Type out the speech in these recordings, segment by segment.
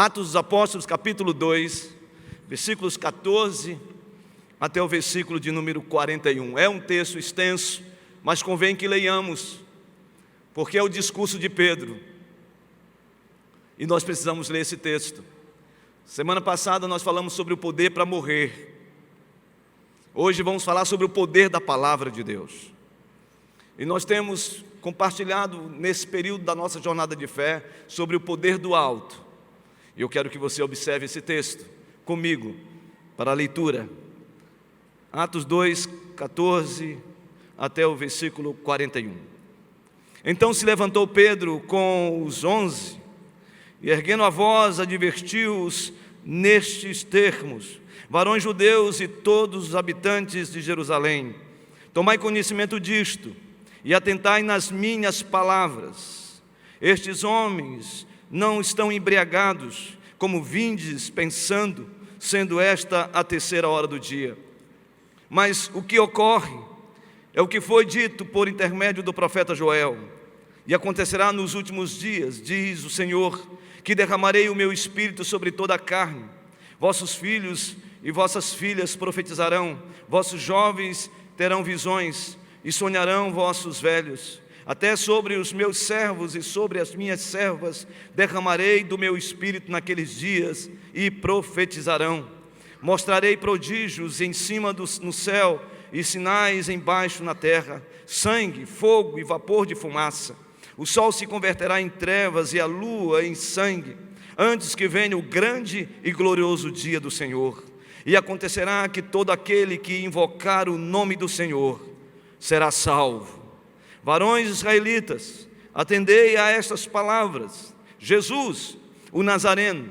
Atos dos Apóstolos, capítulo 2, versículos 14 até o versículo de número 41. É um texto extenso, mas convém que leiamos, porque é o discurso de Pedro, e nós precisamos ler esse texto. Semana passada nós falamos sobre o poder para morrer. Hoje vamos falar sobre o poder da palavra de Deus. E nós temos compartilhado nesse período da nossa jornada de fé sobre o poder do alto. E eu quero que você observe esse texto comigo para a leitura. Atos 2, 14 até o versículo 41. Então se levantou Pedro com os 11 e, erguendo a voz, advertiu-os nestes termos: varões judeus e todos os habitantes de Jerusalém, tomai conhecimento disto e atentai nas minhas palavras. Estes homens não estão embriagados, como vindes pensando, sendo esta a terceira hora do dia. Mas o que ocorre é o que foi dito por intermédio do profeta Joel: e acontecerá nos últimos dias, diz o Senhor, que derramarei o meu espírito sobre toda a carne. Vossos filhos e vossas filhas profetizarão, vossos jovens terão visões, e sonharão vossos velhos. Até sobre os meus servos e sobre as minhas servas derramarei do meu espírito naqueles dias, e profetizarão. Mostrarei prodígios em cima no céu, e sinais embaixo na terra: sangue, fogo e vapor de fumaça. O sol se converterá em trevas e a lua em sangue, antes que venha o grande e glorioso dia do Senhor. E acontecerá que todo aquele que invocar o nome do Senhor será salvo. Varões israelitas, atendei a estas palavras. Jesus, o Nazareno,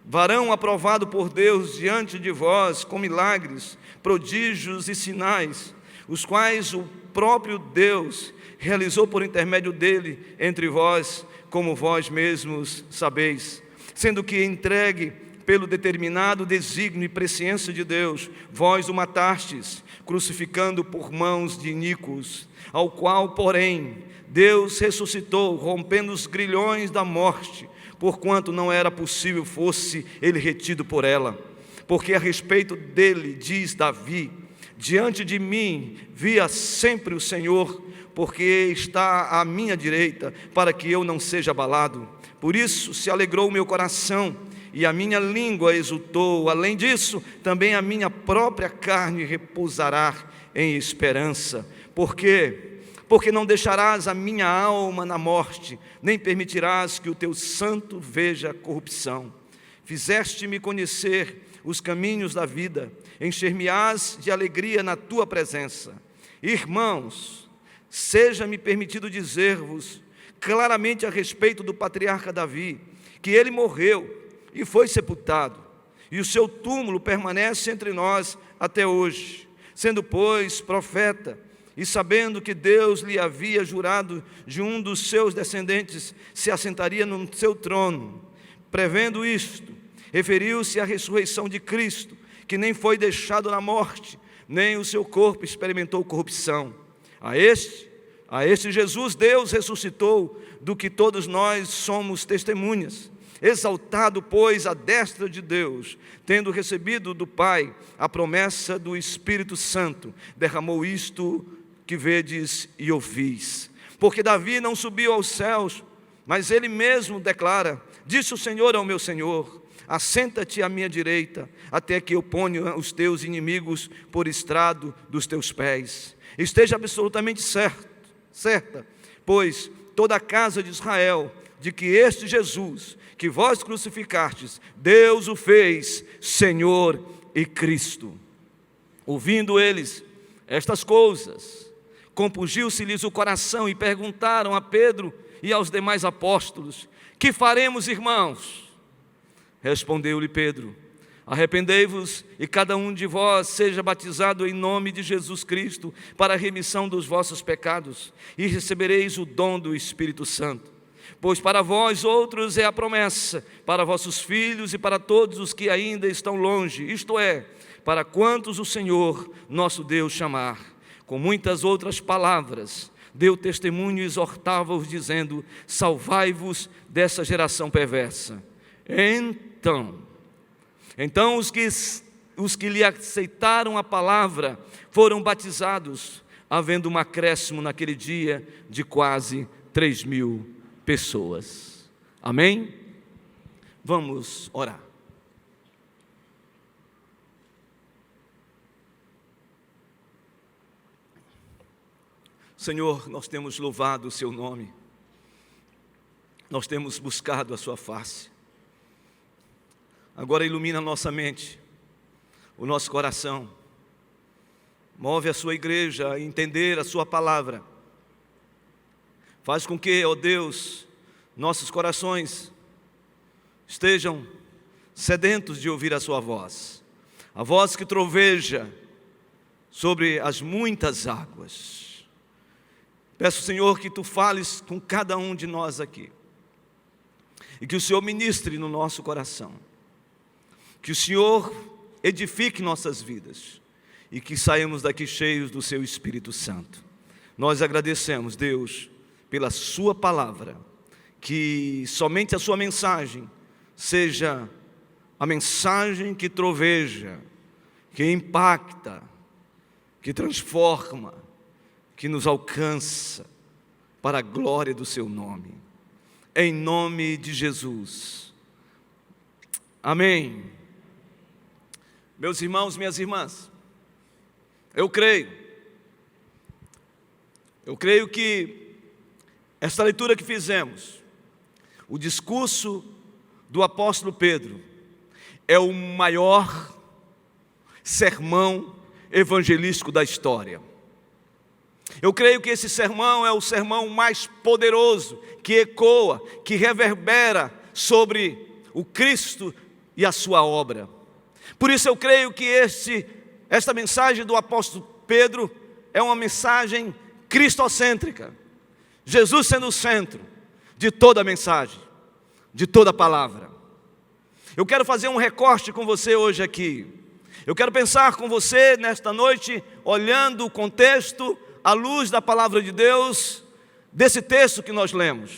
varão aprovado por Deus diante de vós com milagres, prodígios e sinais, os quais o próprio Deus realizou por intermédio dele entre vós, como vós mesmos sabeis, sendo que entregue pelo determinado desígnio e presciência de Deus, vós o matastes, crucificando por mãos de iníquos, ao qual, porém, Deus ressuscitou, rompendo os grilhões da morte, porquanto não era possível fosse ele retido por ela. Porque a respeito dele diz Davi: diante de mim via sempre o Senhor, porque está à minha direita, para que eu não seja abalado. Por isso se alegrou o meu coração, e a minha língua exultou. Além disso, também a minha própria carne repousará em esperança. Por quê? Porque não deixarás a minha alma na morte, nem permitirás que o teu santo veja a corrupção. Fizeste-me conhecer os caminhos da vida, encher-me-ás de alegria na tua presença. Irmãos, seja-me permitido dizer-vos claramente a respeito do patriarca Davi, que ele morreu e foi sepultado, e o seu túmulo permanece entre nós até hoje. Sendo, pois, profeta, e sabendo que Deus lhe havia jurado de um dos seus descendentes se assentaria no seu trono, prevendo isto, referiu-se à ressurreição de Cristo, que nem foi deixado na morte, nem o seu corpo experimentou corrupção. A este Jesus Deus ressuscitou, do que todos nós somos testemunhas. Exaltado, pois, à destra de Deus, tendo recebido do Pai a promessa do Espírito Santo, derramou isto que vedes e ouvis. Porque Davi não subiu aos céus, mas ele mesmo declara: disse o Senhor ao meu Senhor: assenta-te à minha direita, até que eu ponha os teus inimigos por estrado dos teus pés. Esteja absolutamente certa, pois toda a casa de Israel, de que este Jesus, que vós crucificastes, Deus o fez Senhor e Cristo. Ouvindo eles estas coisas, compungiu-se-lhes o coração e perguntaram a Pedro e aos demais apóstolos: que faremos, irmãos? Respondeu-lhe Pedro: arrependei-vos e cada um de vós seja batizado em nome de Jesus Cristo para a remissão dos vossos pecados, e recebereis o dom do Espírito Santo. Pois para vós outros é a promessa, para vossos filhos e para todos os que ainda estão longe, isto é, para quantos o Senhor nosso Deus chamar. Com muitas outras palavras deu testemunho e exortava-os, dizendo: salvai-vos dessa geração perversa. Então os que lhe aceitaram a palavra foram batizados, havendo um acréscimo naquele dia de quase 3.000 pessoas. Amém? Vamos orar. Senhor, nós temos louvado o Seu nome, nós temos buscado a Sua face. Agora ilumina a nossa mente, o nosso coração, move a Sua igreja a entender a Sua palavra. Faz com que, ó Deus, nossos corações estejam sedentos de ouvir a Sua voz, a voz que troveja sobre as muitas águas. Peço, Senhor, que Tu fales com cada um de nós aqui, e que o Senhor ministre no nosso coração, que o Senhor edifique nossas vidas, e que saímos daqui cheios do Seu Espírito Santo. Nós agradecemos, Deus, pela Sua palavra, que somente a Sua mensagem seja a mensagem que troveja, que impacta, que transforma, que nos alcança para a glória do Seu nome. Em nome de Jesus. Amém. Meus irmãos, minhas irmãs, eu creio que esta leitura que fizemos, o discurso do apóstolo Pedro, é o maior sermão evangelístico da história. Eu creio que esse sermão é o sermão mais poderoso, que ecoa, que reverbera sobre o Cristo e a sua obra. Por isso eu creio que esta mensagem do apóstolo Pedro é uma mensagem cristocêntrica. Jesus sendo o centro de toda a mensagem, de toda a palavra. Eu quero fazer um recorte com você hoje aqui. Eu quero pensar com você nesta noite, olhando o contexto, à luz da palavra de Deus, desse texto que nós lemos,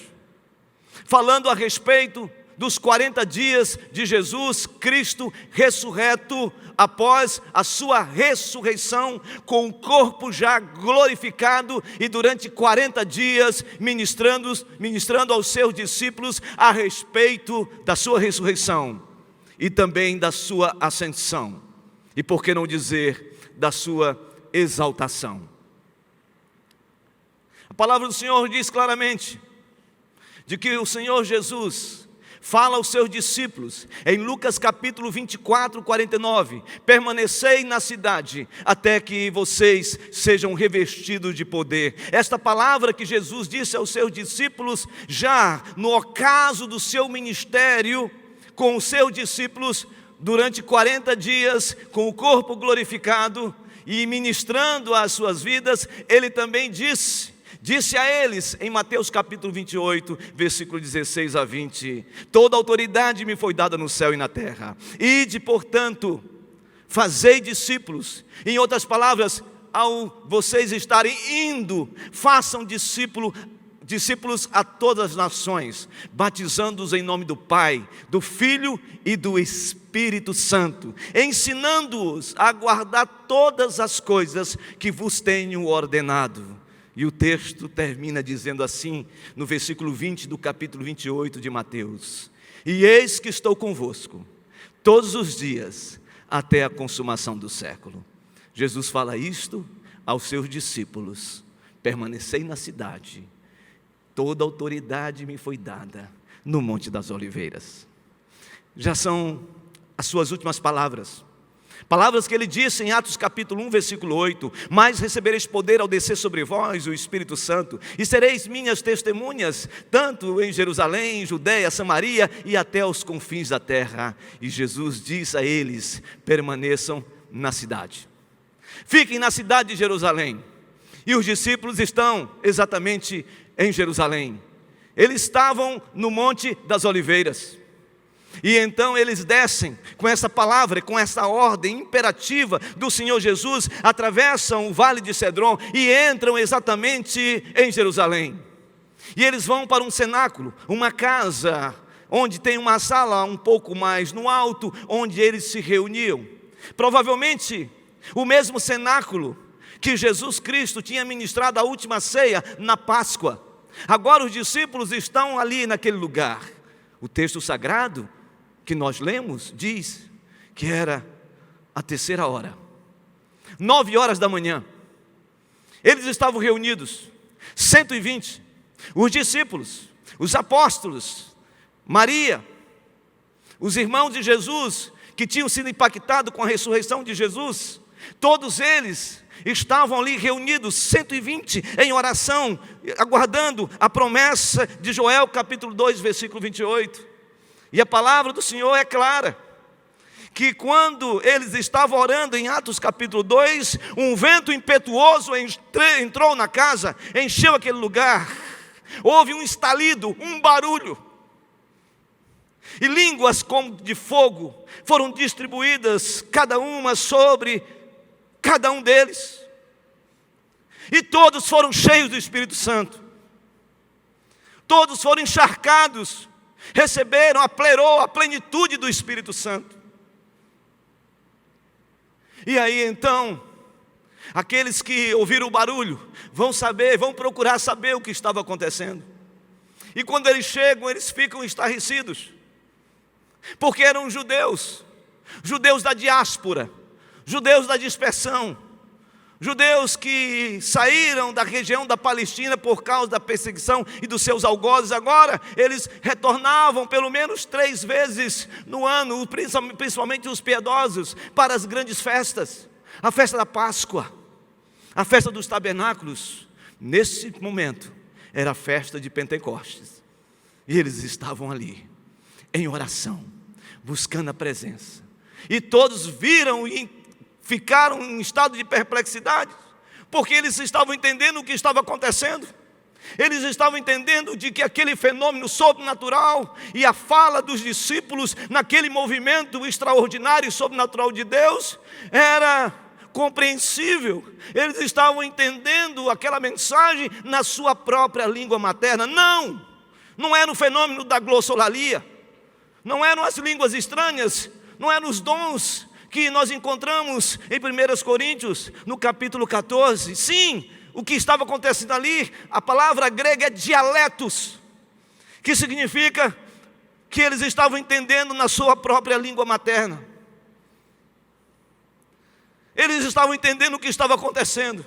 falando a respeito dos 40 dias de Jesus Cristo ressurreto, após a sua ressurreição, com o corpo já glorificado, e durante 40 dias ministrando aos seus discípulos a respeito da sua ressurreição, e também da sua ascensão, e por que não dizer, da sua exaltação. A palavra do Senhor diz claramente, de que o Senhor Jesus fala aos seus discípulos, em Lucas capítulo 24, 49, permanecei na cidade, até que vocês sejam revestidos de poder. Esta palavra que Jesus disse aos seus discípulos, já no ocaso do seu ministério, com os seus discípulos, durante 40 dias, com o corpo glorificado, e ministrando às suas vidas, ele também disse a eles, em Mateus capítulo 28, versículo 16 a 20, toda autoridade me foi dada no céu e na terra, ide, portanto, fazei discípulos. Em outras palavras, ao vocês estarem indo, façam discípulos a todas as nações, batizando-os em nome do Pai, do Filho e do Espírito Santo, ensinando-os a guardar todas as coisas que vos tenho ordenado. E o texto termina dizendo assim, no versículo 20 do capítulo 28 de Mateus: e eis que estou convosco todos os dias, até a consumação do século. Jesus fala isto aos seus discípulos: permanecei na cidade, toda autoridade me foi dada no Monte das Oliveiras. Já são as suas últimas palavras. Palavras que ele disse em Atos capítulo 1, versículo 8: mas recebereis poder ao descer sobre vós o Espírito Santo, e sereis minhas testemunhas, tanto em Jerusalém, Judeia, Samaria e até os confins da terra. E Jesus diz a eles: permaneçam na cidade, fiquem na cidade de Jerusalém. E os discípulos estão exatamente em Jerusalém. Eles estavam no Monte das Oliveiras. E então eles descem com essa palavra, com essa ordem imperativa do Senhor Jesus, atravessam o vale de Cedron e entram exatamente em Jerusalém. E eles vão para um cenáculo, uma casa onde tem uma sala um pouco mais no alto, onde eles se reuniam. Provavelmente o mesmo cenáculo que Jesus Cristo tinha ministrado a última ceia na Páscoa. Agora os discípulos estão ali naquele lugar. O texto sagrado que nós lemos diz que era a terceira hora, 9 horas da manhã. Eles estavam reunidos, 120, os discípulos, os apóstolos, Maria, os irmãos de Jesus, que tinham sido impactados com a ressurreição de Jesus, todos eles estavam ali reunidos, 120, em oração, aguardando a promessa de Joel, capítulo 2, versículo 28. E a palavra do Senhor é clara, que quando eles estavam orando em Atos capítulo 2, um vento impetuoso entrou na casa, encheu aquele lugar, houve um estalido, um barulho, e línguas como de fogo foram distribuídas, cada uma sobre cada um deles, e todos foram cheios do Espírito Santo, todos foram encharcados, receberam a plerô, a plenitude do Espírito Santo. E aí então, aqueles que ouviram o barulho vão procurar saber o que estava acontecendo. E quando eles chegam, eles ficam estarrecidos, porque eram judeus da diáspora, judeus da dispersão, judeus que saíram da região da Palestina por causa da perseguição e dos seus algozes. Agora eles retornavam pelo menos 3 vezes no ano, principalmente os piedosos, para as grandes festas, a festa da Páscoa, a festa dos tabernáculos. Nesse momento era a festa de Pentecostes, e eles estavam ali em oração, buscando a presença, e todos viram e ficaram em estado de perplexidade, porque eles estavam entendendo o que estava acontecendo. Eles estavam entendendo de que aquele fenômeno sobrenatural e a fala dos discípulos naquele movimento extraordinário e sobrenatural de Deus era compreensível. Eles estavam entendendo aquela mensagem na sua própria língua materna. Não era o fenômeno da glossolalia, não eram as línguas estranhas, não eram os dons que nós encontramos em 1 Coríntios, no capítulo 14. Sim, o que estava acontecendo ali, a palavra grega é dialetos, que significa que eles estavam entendendo na sua própria língua materna. Eles estavam entendendo o que estava acontecendo,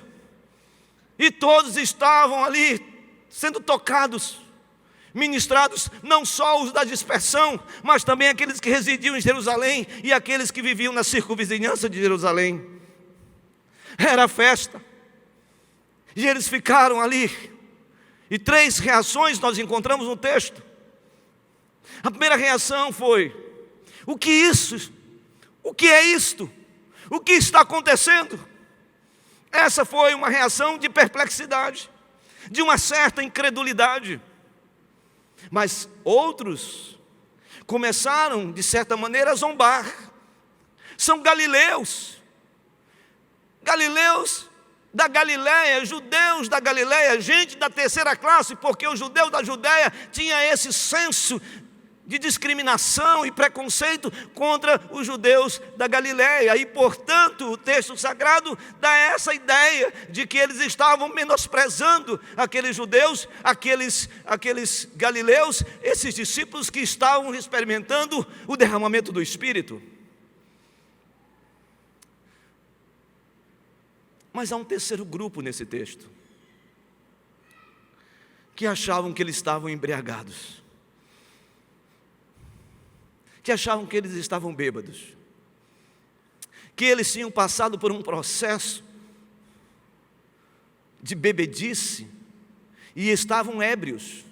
e todos estavam ali sendo tocados, ministrados, não só os da dispersão, mas também aqueles que residiam em Jerusalém e aqueles que viviam na circunvizinhança de Jerusalém. Era festa, e eles ficaram ali, e 3 reações nós encontramos no texto. A primeira reação foi: o que isso? O que é isto? O que está acontecendo? Essa foi uma reação de perplexidade, de uma certa incredulidade. Mas outros começaram, de certa maneira, a zombar. São galileus da Galileia, judeus da Galileia, gente da terceira classe, porque os judeus da Judeia tinham esse senso de discriminação e preconceito contra os judeus da Galileia, e portanto o texto sagrado dá essa ideia de que eles estavam menosprezando aqueles judeus, aqueles galileus, esses discípulos que estavam experimentando o derramamento do Espírito. Mas há um terceiro grupo nesse texto, que achavam que eles estavam embriagados, que achavam que eles estavam bêbados, que eles tinham passado por um processo de bebedice e estavam ébrios.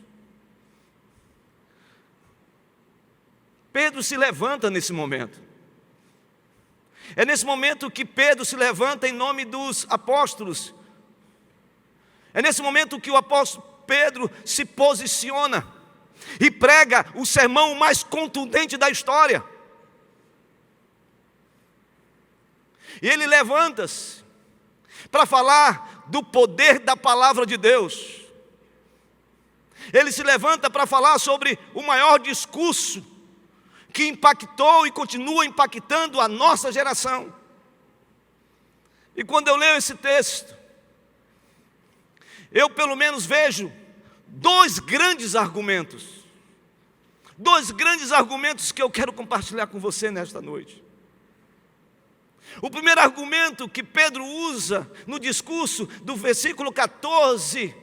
Pedro se levanta nesse momento. É nesse momento que Pedro se levanta em nome dos apóstolos. É nesse momento que o apóstolo Pedro se posiciona e prega o sermão mais contundente da história. E ele levanta-se para falar do poder da palavra de Deus. Ele se levanta para falar sobre o maior discurso que impactou e continua impactando a nossa geração. E quando eu leio esse texto, eu pelo menos vejo dois grandes argumentos que eu quero compartilhar com você nesta noite. O primeiro argumento que Pedro usa no discurso do versículo 14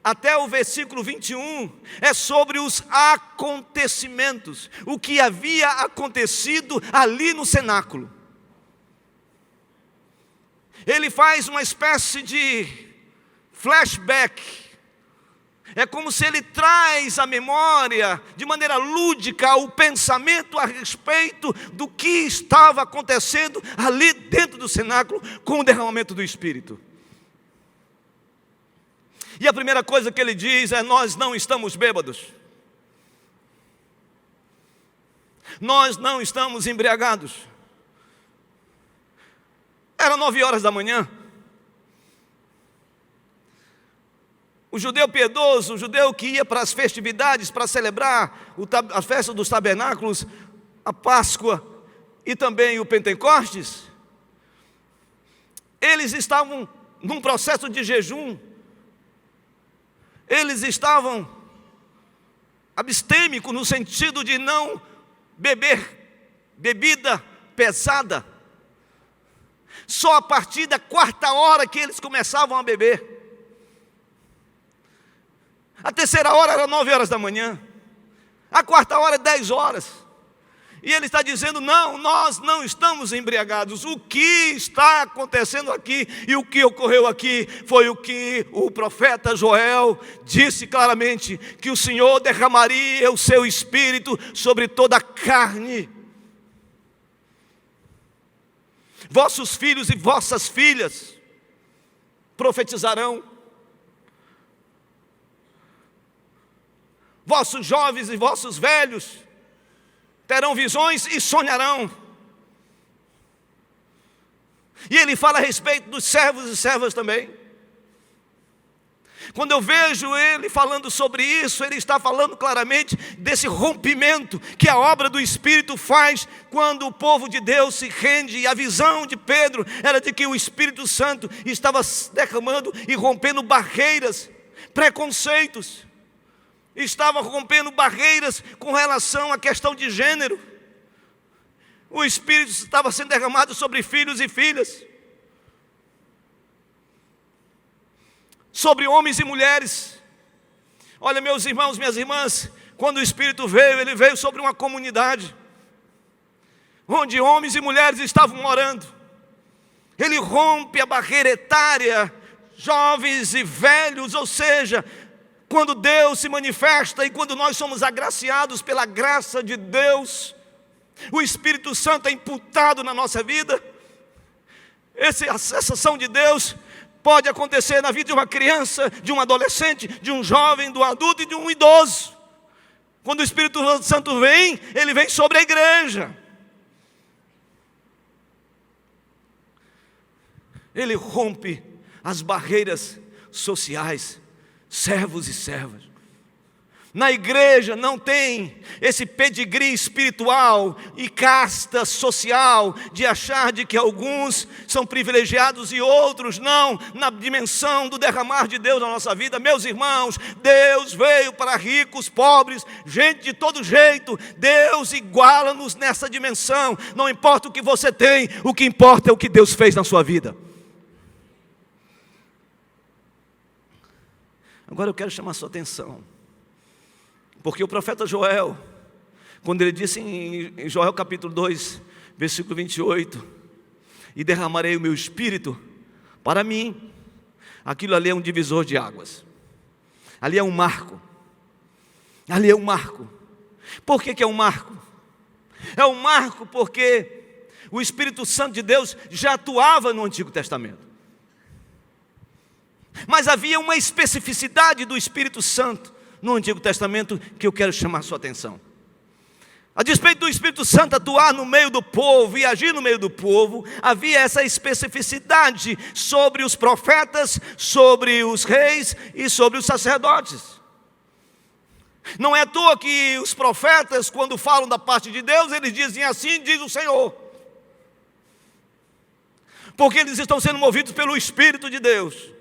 até o versículo 21 é sobre os acontecimentos, o que havia acontecido ali no cenáculo. Ele faz uma espécie de flashback. É como se ele traz à memória, de maneira lúdica, o pensamento a respeito do que estava acontecendo ali dentro do cenáculo com o derramamento do Espírito. E a primeira coisa que ele diz é: nós não estamos bêbados. Nós não estamos embriagados. Era 9 horas da manhã. O judeu piedoso, o judeu que ia para as festividades, para celebrar a festa dos tabernáculos, a Páscoa e também o Pentecostes, eles estavam num processo de jejum, eles estavam abstêmicos no sentido de não beber bebida pesada. Só a partir da 4ª hora que eles começavam a beber. A 3ª hora era 9 horas da manhã. A 4ª hora é 10 horas. E ele está dizendo: não, nós não estamos embriagados. O que está acontecendo aqui e o que ocorreu aqui foi o que o profeta Joel disse claramente: que o Senhor derramaria o seu Espírito sobre toda a carne. Vossos filhos e vossas filhas profetizarão. Vossos jovens e vossos velhos terão visões e sonharão. E ele fala a respeito dos servos e servas também. Quando eu vejo ele falando sobre isso, ele está falando claramente desse rompimento que a obra do Espírito faz quando o povo de Deus se rende. E a visão de Pedro era de que o Espírito Santo estava derramando e rompendo barreiras, preconceitos. Estava rompendo barreiras com relação à questão de gênero. O Espírito estava sendo derramado sobre filhos e filhas, sobre homens e mulheres. Olha, meus irmãos, minhas irmãs, quando o Espírito veio, ele veio sobre uma comunidade onde homens e mulheres estavam morando. Ele rompe a barreira etária, jovens e velhos, ou seja, quando Deus se manifesta e quando nós somos agraciados pela graça de Deus, o Espírito Santo é imputado na nossa vida. Essa ação de Deus pode acontecer na vida de uma criança, de um adolescente, de um jovem, do adulto e de um idoso. Quando o Espírito Santo vem, ele vem sobre a igreja. Ele rompe as barreiras sociais, servos e servas. Na igreja não tem esse pedigree espiritual e casta social de achar de que alguns são privilegiados e outros não. Na dimensão do derramar de Deus na nossa vida, meus irmãos, Deus veio para ricos, pobres, gente de todo jeito. Deus iguala-nos nessa dimensão. Não importa o que você tem, o que importa é o que Deus fez na sua vida. Agora eu quero chamar a sua atenção, porque o profeta Joel, quando ele disse em Joel capítulo 2, versículo 28, e derramarei o meu espírito para mim, aquilo ali é um divisor de águas, ali é um marco, ali é um marco. Por que é um marco? É um marco porque o Espírito Santo de Deus já atuava no Antigo Testamento. Mas havia uma especificidade do Espírito Santo no Antigo Testamento que eu quero chamar a sua atenção. A despeito do Espírito Santo atuar no meio do povo e agir no meio do povo, havia essa especificidade sobre os profetas, sobre os reis e sobre os sacerdotes. Não é à toa que os profetas, quando falam da parte de Deus, eles dizem assim, diz o Senhor. Porque eles estão sendo movidos pelo Espírito de Deus.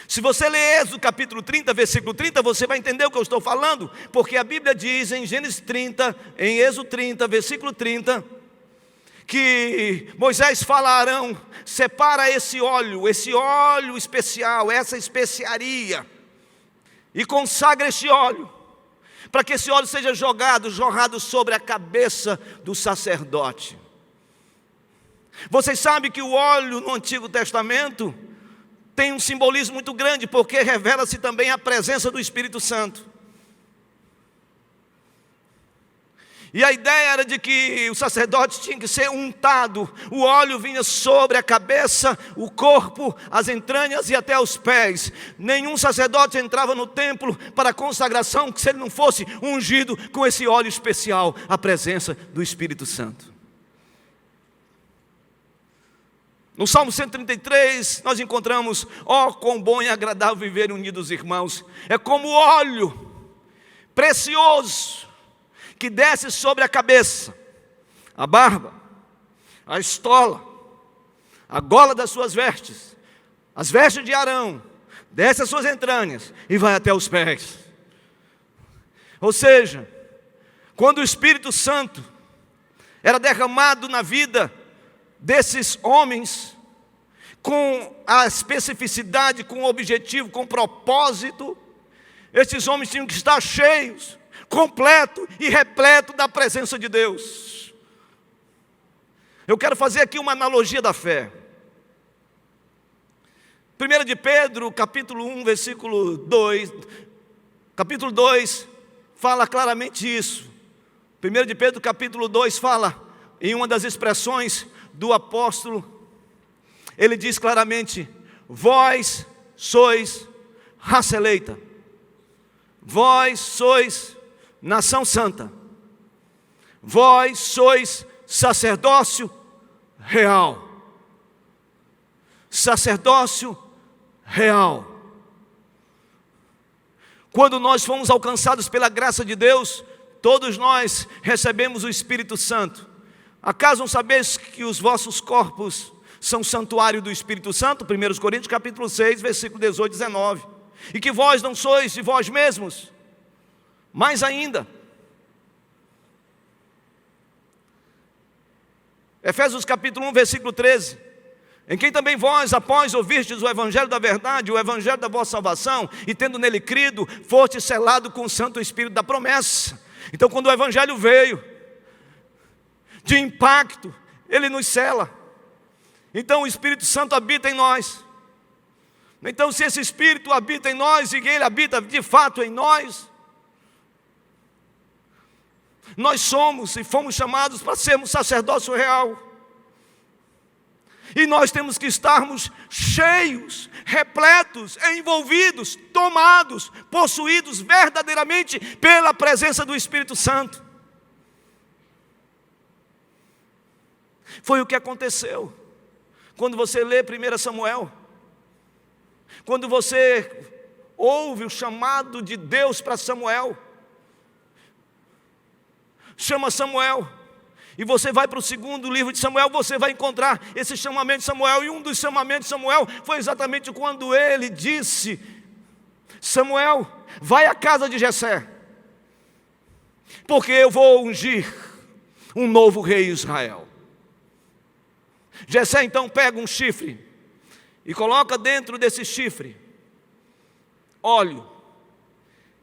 Se você ler Êxodo capítulo 30, versículo 30, você vai entender o que eu estou falando, porque a Bíblia diz em Gênesis 30, em Êxodo 30, versículo 30, que Moisés fala a Arão: separa esse óleo especial, essa especiaria, e consagra este óleo, para que esse óleo seja jorrado sobre a cabeça do sacerdote. Vocês sabem que o óleo no Antigo Testamento tem um simbolismo muito grande, porque revela-se também a presença do Espírito Santo. E a ideia era de que o sacerdote tinha que ser untado, o óleo vinha sobre a cabeça, o corpo, as entranhas e até os pés. Nenhum sacerdote entrava no templo para a consagração se ele não fosse ungido com esse óleo especial, a presença do Espírito Santo. No Salmo 133, nós encontramos: ó, quão bom e agradável viver unidos, irmãos. É como óleo precioso que desce sobre a cabeça, a barba, a estola, a gola das suas vestes, as vestes de Arão, desce as suas entranhas e vai até os pés. Ou seja, quando o Espírito Santo era derramado na vida desses homens, com a especificidade, com o objetivo, com o propósito, esses homens tinham que estar cheios, completo e repleto da presença de Deus. Eu quero fazer aqui uma analogia da fé. 1 de Pedro, capítulo 1, versículo 2, capítulo 2, fala claramente isso. 1 de Pedro, capítulo 2, fala em uma das expressões do apóstolo, ele diz claramente: vós sois raça eleita, vós sois nação santa, vós sois sacerdócio real. Sacerdócio real. Quando nós fomos alcançados pela graça de Deus, todos nós recebemos o Espírito Santo. Acaso não sabeis que os vossos corpos são santuário do Espírito Santo? 1 Coríntios capítulo 6, versículo 18 e 19. E que vós não sois de vós mesmos. Mais ainda, Efésios capítulo 1, versículo 13. Em quem também vós, após ouvistes o Evangelho da verdade, o Evangelho da vossa salvação, e tendo nele crido, foste selado com o Santo Espírito da promessa. Então, quando o Evangelho veio, de impacto, ele nos sela. Então o Espírito Santo habita em nós. Então, se esse Espírito habita em nós, e ele habita de fato em nós, nós somos e fomos chamados para sermos sacerdócio real. E nós temos que estarmos cheios, repletos, envolvidos, tomados, possuídos verdadeiramente pela presença do Espírito Santo. Foi o que aconteceu quando você lê 1 Samuel. Quando você ouve o chamado de Deus para Samuel, chama Samuel, e você vai para o segundo livro de Samuel, você vai encontrar esse chamamento de Samuel. E um dos chamamentos de Samuel foi exatamente quando ele disse: Samuel, vai à casa de Jessé, porque eu vou ungir um novo rei em Israel. Jessé então pega um chifre e coloca dentro desse chifre óleo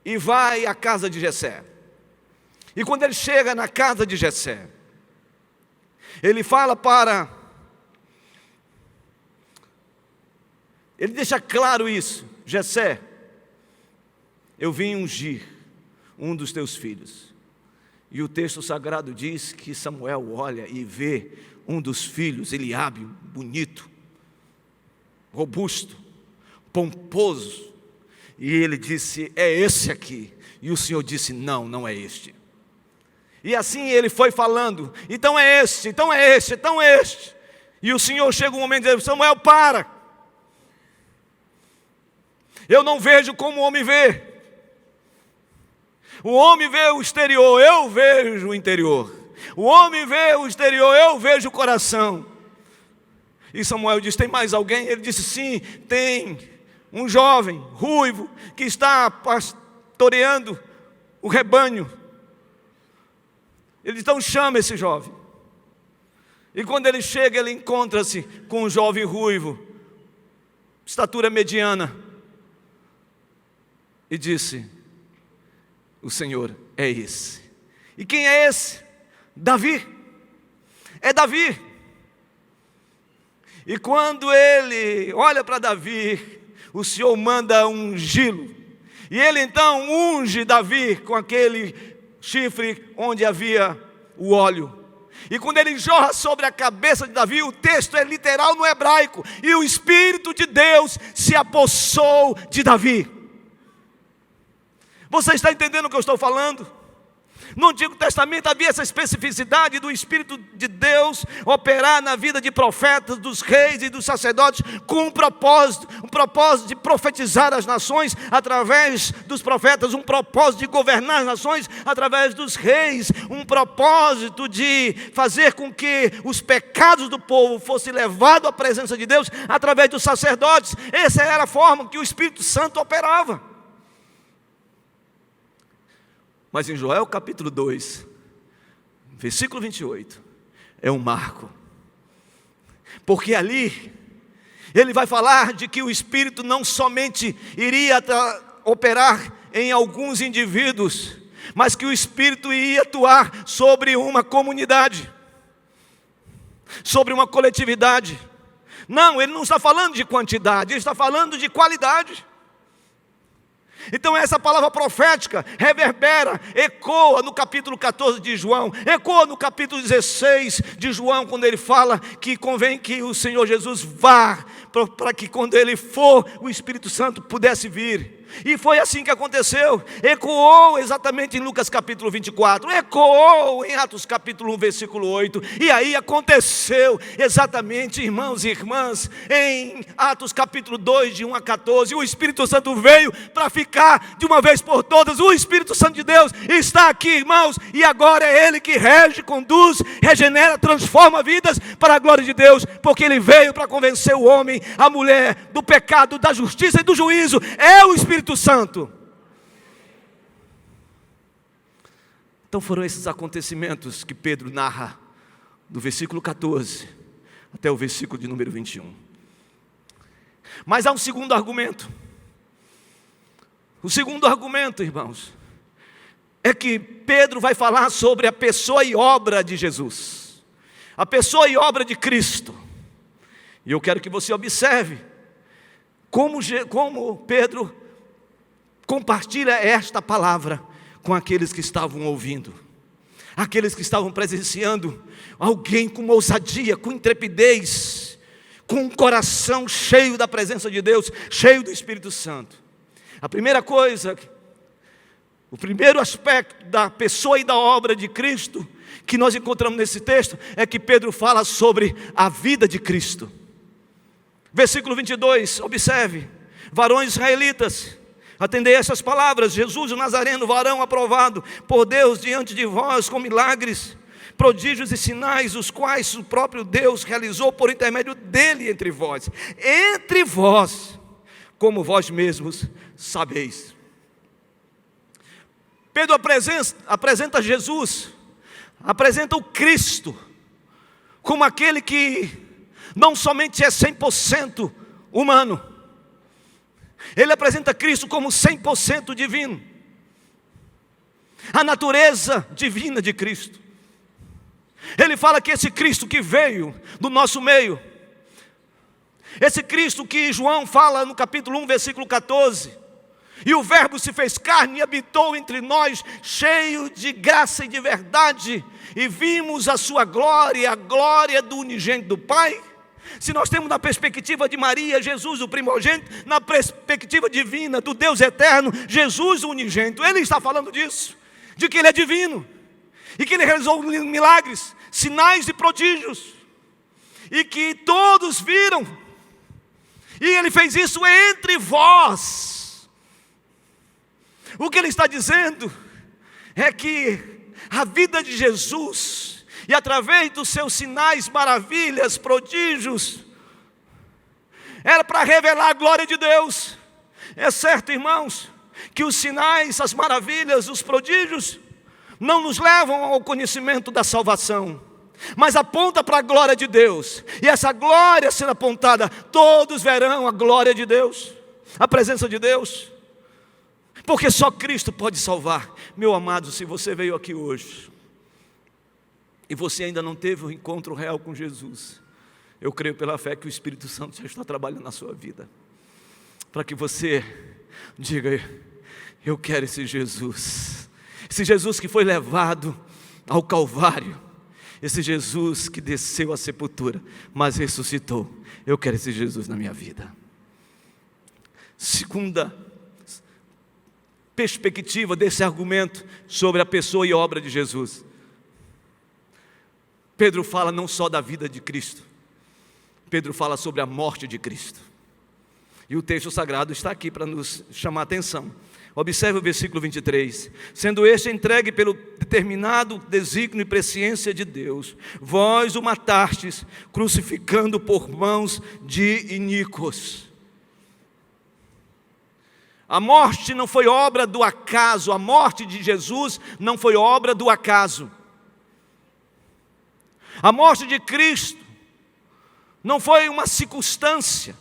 e vai à casa de Jessé. E quando ele chega na casa de Jessé, ele fala ele deixa claro isso: Jessé, eu vim ungir um dos teus filhos. E o texto sagrado diz que Samuel olha e vê um dos filhos, Eliabe, bonito, robusto, pomposo. E ele disse: é esse aqui. E o Senhor disse: não, não é este. E assim ele foi falando: então é este, então é este, então é este. E o Senhor chega um momento e diz: Samuel, para. Eu não vejo como o homem vê. O homem vê o exterior, eu vejo o interior. O homem vê o exterior, eu vejo o coração. E Samuel disse: tem mais alguém? Ele disse: sim, tem um jovem ruivo que está pastoreando o rebanho. Ele disse: então chama esse jovem. E quando ele chega, ele encontra-se com um jovem ruivo, estatura mediana, e disse: o Senhor é esse. E quem é esse? Davi. É Davi. E quando ele olha para Davi, o Senhor manda ungí-lo. E ele então unge Davi com aquele chifre onde havia o óleo. E quando ele jorra sobre a cabeça de Davi, o texto é literal no hebraico: e o Espírito de Deus se apossou de Davi. Você está entendendo o que eu estou falando? No Antigo Testamento havia essa especificidade do Espírito de Deus operar na vida de profetas, dos reis e dos sacerdotes, com um propósito de profetizar as nações através dos profetas, um propósito de governar as nações através dos reis, um propósito de fazer com que os pecados do povo fossem levados à presença de Deus através dos sacerdotes. Essa era a forma que o Espírito Santo operava. Mas em Joel capítulo 2, versículo 28, é um marco. Porque ali, ele vai falar de que o Espírito não somente iria operar em alguns indivíduos, mas que o Espírito ia atuar sobre uma comunidade, sobre uma coletividade. Não, ele não está falando de quantidade, ele está falando de qualidade. Então essa palavra profética reverbera, ecoa no capítulo 14 de João, ecoa no capítulo 16 de João, quando ele fala que convém que o Senhor Jesus vá, para que quando ele for, o Espírito Santo pudesse vir. E foi assim que aconteceu. Ecoou exatamente em Lucas capítulo 24, ecoou em Atos capítulo 1 versículo 8, e aí aconteceu exatamente, irmãos e irmãs, em Atos capítulo 2 de 1 a 14, o Espírito Santo veio para ficar de uma vez por todas. O Espírito Santo de Deus está aqui, irmãos, e agora é Ele que rege, conduz, regenera, transforma vidas para a glória de Deus, porque Ele veio para convencer o homem, a mulher, do pecado, da justiça e do juízo. É o Espírito Santo. Então foram esses acontecimentos que Pedro narra, do versículo 14 até o versículo de número 21. Mas há um segundo argumento. O segundo argumento, irmãos, é que Pedro vai falar sobre a pessoa e obra de Jesus, a pessoa e obra de Cristo. E eu quero que você observe como Pedro compartilha esta palavra com aqueles que estavam ouvindo, aqueles que estavam presenciando alguém com ousadia, com intrepidez, com um coração cheio da presença de Deus, cheio do Espírito Santo. A primeira coisa, o primeiro aspecto da pessoa e da obra de Cristo que nós encontramos nesse texto é que Pedro fala sobre a vida de Cristo. Versículo 22, observe: varões israelitas, atendei essas palavras. Jesus o Nazareno, varão aprovado por Deus diante de vós com milagres, prodígios e sinais, os quais o próprio Deus realizou por intermédio dele entre vós, como vós mesmos sabeis. Pedro apresenta Jesus, apresenta o Cristo como aquele que não somente é 100% humano, ele apresenta Cristo como 100% divino, a natureza divina de Cristo. Ele fala que esse Cristo que veio do nosso meio, esse Cristo que João fala no capítulo 1, versículo 14, e o verbo se fez carne e habitou entre nós, cheio de graça e de verdade, e vimos a sua glória, a glória do unigênito do Pai. Se nós temos na perspectiva de Maria, Jesus o primogênito, na perspectiva divina do Deus eterno, Jesus o unigênito, ele está falando disso, de que ele é divino, e que ele realizou milagres, sinais e prodígios, e que todos viram, e ele fez isso entre vós. O que ele está dizendo é que a vida de Jesus, e através dos seus sinais, maravilhas, prodígios, era para revelar a glória de Deus. É certo, irmãos, que os sinais, as maravilhas, os prodígios não nos levam ao conhecimento da salvação, mas aponta para a glória de Deus. E essa glória sendo apontada, todos verão a glória de Deus, a presença de Deus, porque só Cristo pode salvar. Meu amado, se você veio aqui hoje e você ainda não teve um encontro real com Jesus, eu creio pela fé que o Espírito Santo já está trabalhando na sua vida, para que você diga: eu quero esse Jesus que foi levado ao Calvário, esse Jesus que desceu à sepultura, mas ressuscitou. Eu quero esse Jesus na minha vida. Segunda perspectiva desse argumento sobre a pessoa e obra de Jesus. Pedro fala não só da vida de Cristo, Pedro fala sobre a morte de Cristo. E o texto sagrado está aqui para nos chamar a atenção. Observe o versículo 23. Sendo este entregue pelo determinado desígnio e presciência de Deus, vós o matastes, crucificando por mãos de iníquos. A morte não foi obra do acaso, a morte de Jesus não foi obra do acaso. A morte de Cristo não foi uma circunstância,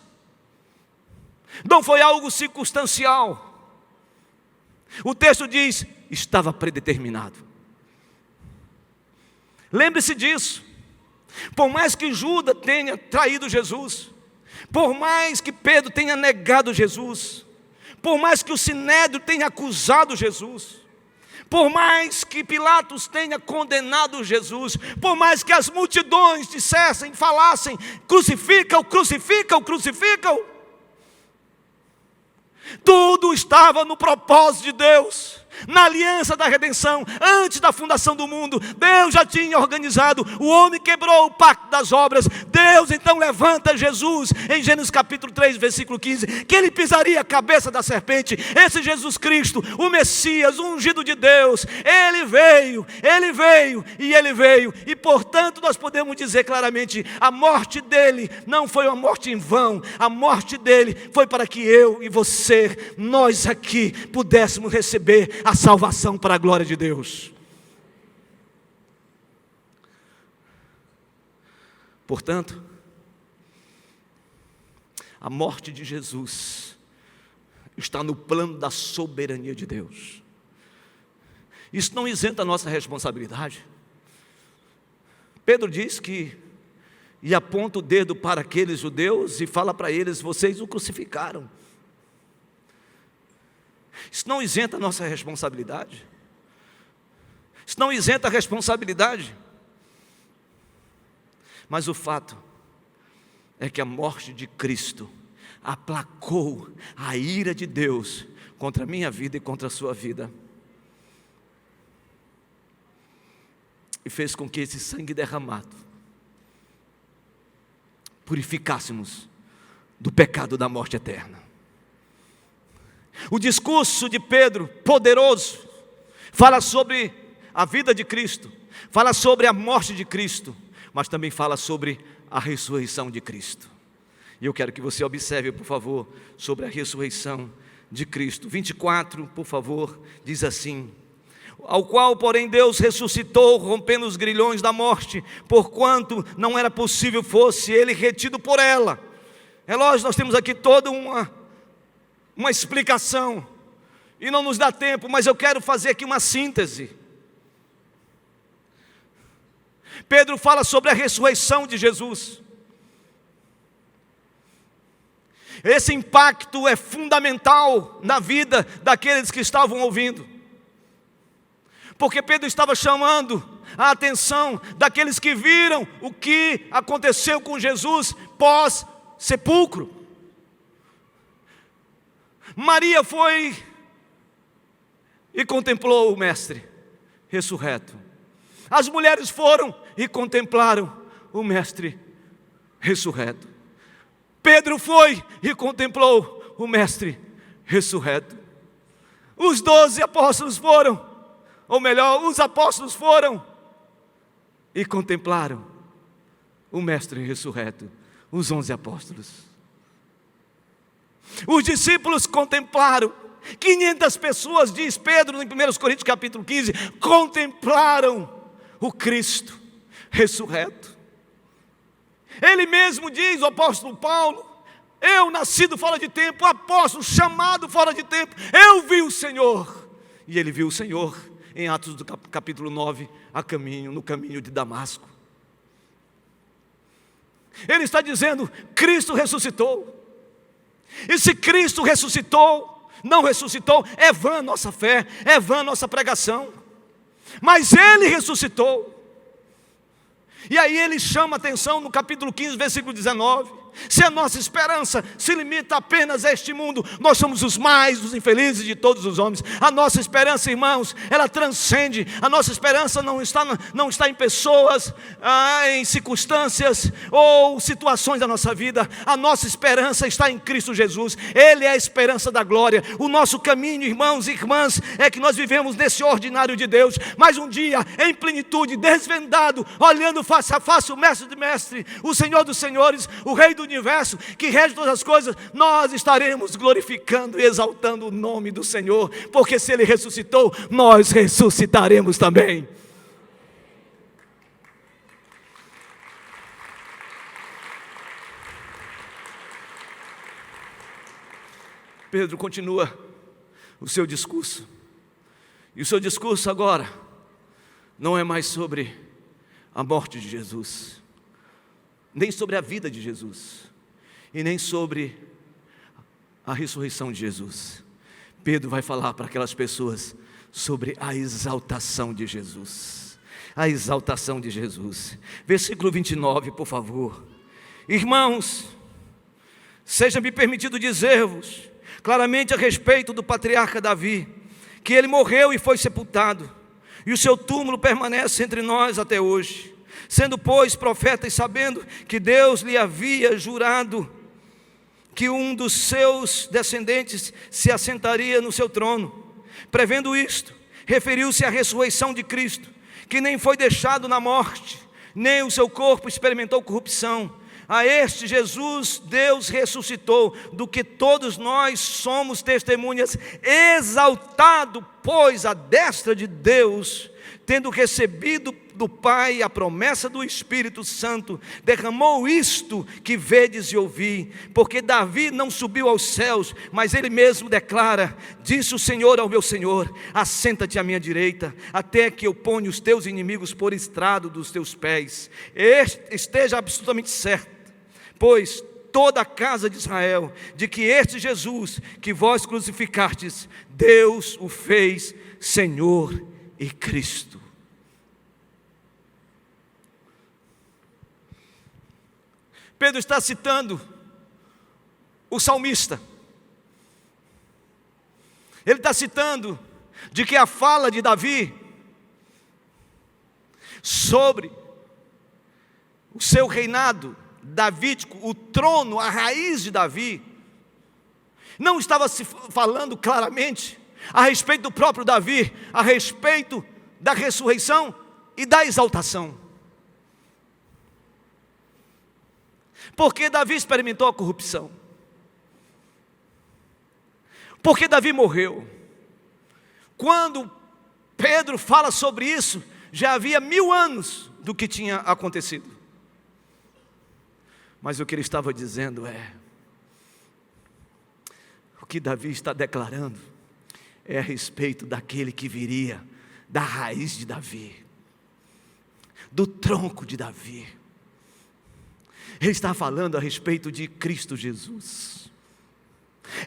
não foi algo circunstancial. O texto diz: estava predeterminado. Lembre-se disso. Por mais que Judas tenha traído Jesus, por mais que Pedro tenha negado Jesus, por mais que o Sinédrio tenha acusado Jesus, por mais que Pilatos tenha condenado Jesus, por mais que as multidões dissessem, falassem: crucifica-o, crucifica-o, crucifica-o, tudo estava no propósito de Deus, na aliança da redenção. Antes da fundação do mundo, Deus já tinha organizado. O homem quebrou o pacto das obras. Deus então levanta Jesus, em Gênesis capítulo 3, versículo 15, que ele pisaria a cabeça da serpente. Esse Jesus Cristo, o Messias, o ungido de Deus, ele veio, e portanto nós podemos dizer claramente: a morte dele não foi uma morte em vão. A morte dele foi para que eu e você, nós aqui, pudéssemos receber a salvação para a glória de Deus. Portanto, a morte de Jesus está no plano da soberania de Deus. Isso não isenta a nossa responsabilidade. Pedro diz que, e aponta o dedo para aqueles judeus e fala para eles: vocês o crucificaram. Isso não isenta a nossa responsabilidade. Isso não isenta a responsabilidade. Mas o fato é que a morte de Cristo aplacou a ira de Deus contra a minha vida e contra a sua vida, e fez com que esse sangue derramado purificássemos do pecado da morte eterna. O discurso de Pedro, poderoso, fala sobre a vida de Cristo, fala sobre a morte de Cristo, mas também fala sobre a ressurreição de Cristo. E eu quero que você observe, por favor, sobre a ressurreição de Cristo. 24, por favor, diz assim: ao qual, porém, Deus ressuscitou, rompendo os grilhões da morte, porquanto não era possível fosse ele retido por ela. É lógico, nós temos aqui toda uma explicação, e não nos dá tempo, mas eu quero fazer aqui uma síntese. Pedro fala sobre a ressurreição de Jesus. Esse impacto é fundamental na vida daqueles que estavam ouvindo, porque Pedro estava chamando a atenção daqueles que viram o que aconteceu com Jesus pós-sepulcro. Maria foi e contemplou o Mestre ressurreto. As mulheres foram e contemplaram o Mestre ressurreto. Pedro foi e contemplou o Mestre ressurreto. Os 12 apóstolos foram ou melhor, os apóstolos foram e contemplaram o Mestre ressurreto, os 11 apóstolos. Os discípulos contemplaram, 500 pessoas, diz Pedro em 1 Coríntios capítulo 15, contemplaram o Cristo ressurreto. Ele mesmo diz, o apóstolo Paulo: eu nascido fora de tempo, apóstolo chamado fora de tempo, eu vi o Senhor. E ele viu o Senhor em Atos do capítulo 9, no caminho de Damasco. Ele está dizendo: Cristo ressuscitou. E se Cristo ressuscitou, não ressuscitou, é vã nossa fé, é vã nossa pregação. Mas Ele ressuscitou. E aí ele chama a atenção no capítulo 15, versículo 19. Se a nossa esperança se limita apenas a este mundo, nós somos os mais infelizes de todos os homens. A nossa esperança, irmãos, ela transcende. A nossa esperança não está em pessoas, em circunstâncias ou situações da nossa vida. A nossa esperança está em Cristo Jesus. Ele é a esperança da glória. O nosso caminho, irmãos e irmãs, é que nós vivemos nesse ordinário de Deus, mas um dia em plenitude, desvendado, olhando face a face o Mestre de mestres, o Senhor dos senhores, o Rei do universo, que rege todas as coisas, nós estaremos glorificando e exaltando o nome do Senhor, porque se Ele ressuscitou, nós ressuscitaremos também. Pedro continua o seu discurso, e o seu discurso agora não é mais sobre a morte de Jesus, nem sobre a vida de Jesus, e nem sobre a ressurreição de Jesus. Pedro vai falar para aquelas pessoas sobre a exaltação de Jesus. A exaltação de Jesus. Versículo 29, por favor. Irmãos, seja-me permitido dizer-vos claramente a respeito do patriarca Davi, que ele morreu e foi sepultado, e o seu túmulo permanece entre nós até hoje. Sendo, pois, profeta e sabendo que Deus lhe havia jurado que um dos seus descendentes se assentaria no seu trono, prevendo isto, referiu-se à ressurreição de Cristo, que nem foi deixado na morte, nem o seu corpo experimentou corrupção. A este Jesus Deus ressuscitou, do que todos nós somos testemunhas, exaltado, pois, à destra de Deus, tendo recebido do Pai a promessa do Espírito Santo, derramou isto que vedes e ouvi. Porque Davi não subiu aos céus, mas ele mesmo declara: disse o Senhor ao meu Senhor, assenta-te à minha direita, até que eu ponha os teus inimigos por estrado dos teus pés. Esteja absolutamente certo, pois toda a casa de Israel, de que este Jesus, que vós crucificastes, Deus o fez Senhor e Cristo. Pedro está citando o salmista. Ele está citando de que a fala de Davi sobre o seu reinado davídico, o trono, a raiz de Davi, não estava se falando claramente a respeito do próprio Davi, a respeito da ressurreição e da exaltação. Porque Davi experimentou a corrupção, porque Davi morreu. Quando Pedro fala sobre isso, já havia 1000 anos do que tinha acontecido. Mas o que ele estava dizendo é: o que Davi está declarando é a respeito daquele que viria da raiz de Davi, do tronco de Davi. Ele está falando a respeito de Cristo Jesus.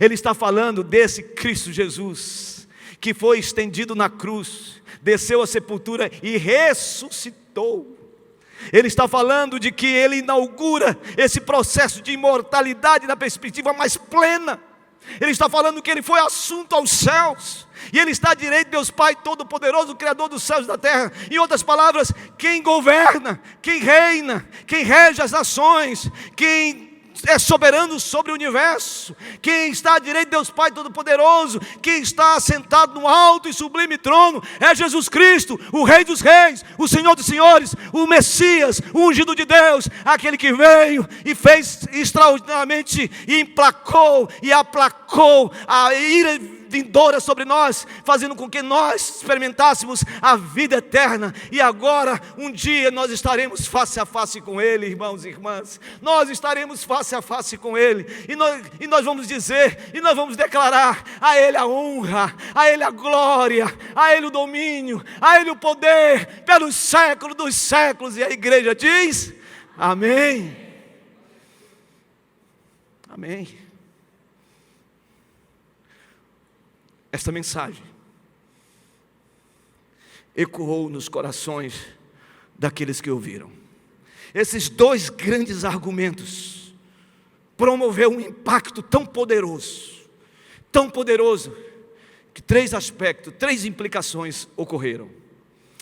Ele está falando desse Cristo Jesus, que foi estendido na cruz, desceu à sepultura e ressuscitou. Ele está falando de que ele inaugura esse processo de imortalidade na perspectiva mais plena. Ele está falando que ele foi assunto aos céus, e ele está à direita de Deus Pai Todo-Poderoso, Criador dos céus e da terra. Em outras palavras, quem governa, quem reina, quem rege as nações, quem é soberano sobre o universo, quem está à direita de Deus Pai Todo-Poderoso, quem está sentado no alto e sublime trono, é Jesus Cristo, o Rei dos Reis, o Senhor dos Senhores, o Messias, o ungido de Deus, aquele que veio e fez extraordinariamente, e emplacou e aplacou a ira vindoura sobre nós, fazendo com que nós experimentássemos a vida eterna. E agora, um dia, nós estaremos face a face com Ele, irmãos e irmãs. Nós estaremos face a face com Ele. E nós vamos dizer, e nós vamos declarar: a Ele a honra, a Ele a glória, a Ele o domínio, a Ele o poder, pelos séculos dos séculos. E a igreja diz: amém. Amém. Esta mensagem ecoou nos corações daqueles que ouviram. Esses dois grandes argumentos promoveu um impacto tão poderoso, que três aspectos, três implicações ocorreram.